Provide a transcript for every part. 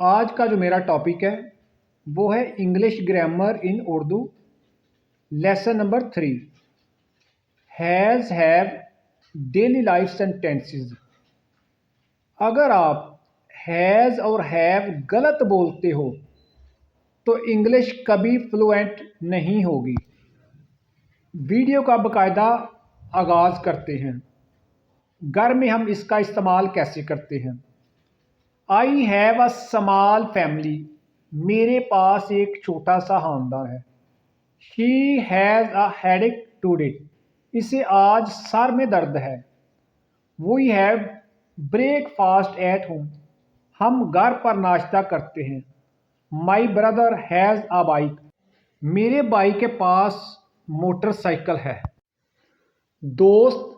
आज का जो मेरा टॉपिक है वो है English grammar in Urdu. Lesson number 3, has, have, daily life sentences. अगर आप हैज़ और हैव गलत बोलते हो तो इंग्लिश कभी फ्लुएंट नहीं होगी। वीडियो का बाकायदा आगाज़ करते हैं। घर में हम इसका इस्तेमाल कैसे करते हैं। I have a small family, मेरे पास एक छोटा सा खानदान है। She has a headache today, इसे आज सर में दर्द है। We have breakfast at home, हम घर पर नाश्ता करते हैं। My brother has a bike, मेरे भाई के पास मोटरसाइकिल है। दोस्त,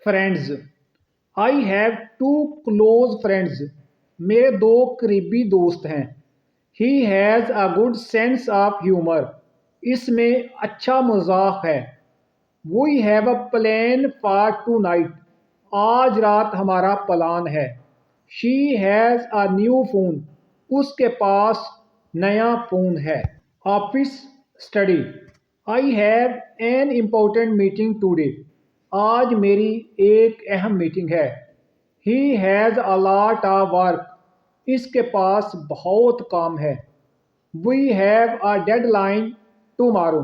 friends, I have two close friends, मेरे दो करीबी दोस्त हैं। He has a good sense of humour, इसमें अच्छा मजाक है। We have a plan for tonight, आज रात हमारा प्लान है। She has a new phone, उसके पास नया फ़ोन है। Office, study, I have an important meeting today, आज मेरी एक अहम मीटिंग है। He has a lot of work, इसके पास बहुत काम है। We have a deadline tomorrow,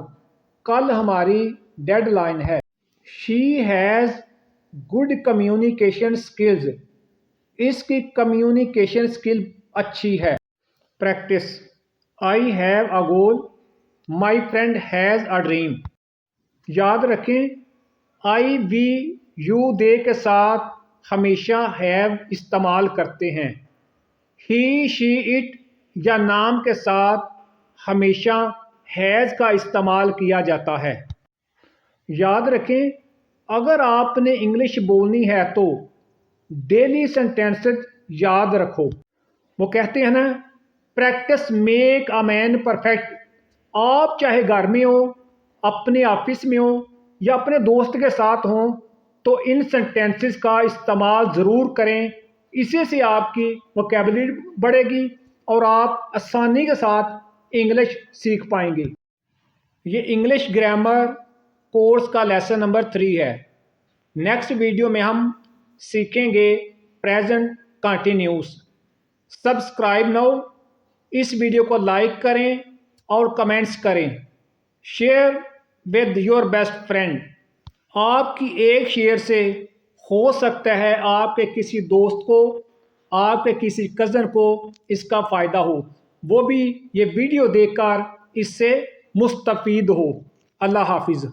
कल हमारी डेडलाइन है। She has good communication skills, इसकी कम्युनिकेशन स्किल अच्छी है। Practice, I have a goal, my friend has a dream. याद रखें, आई, वी, यू, दे के साथ हमेशा हैव इस्तेमाल करते हैं। ही, शी, इट या नाम के साथ हमेशा हैज़ का इस्तेमाल किया जाता है। याद रखें, अगर आपने इंग्लिश बोलनी है तो डेली सेंटेंसेस याद रखो। वो कहते हैं ना, practice make a man perfect. आप चाहे घर में हो, अपने ऑफिस में हो या अपने दोस्त के साथ हो, तो इन सेंटेंसेस का इस्तेमाल ज़रूर करें। इसी से आपकी वोकैबुलरी बढ़ेगी और आप आसानी के साथ इंग्लिश सीख पाएंगे। ये इंग्लिश ग्रामर कोर्स का लेसन नंबर 3 है। नेक्स्ट वीडियो में हम सीखेंगे प्रेजेंट कंटिन्यूस। सब्सक्राइब नाउ, इस वीडियो को लाइक करें और कमेंट्स करें। Share with your best friend, आपकी एक शेयर से हो सकता है आपके किसी दोस्त को, आपके किसी कज़न को इसका फ़ायदा हो, वो भी ये वीडियो देखकर इससे मुस्तफ़ीद हो। अल्लाह हाफिज़।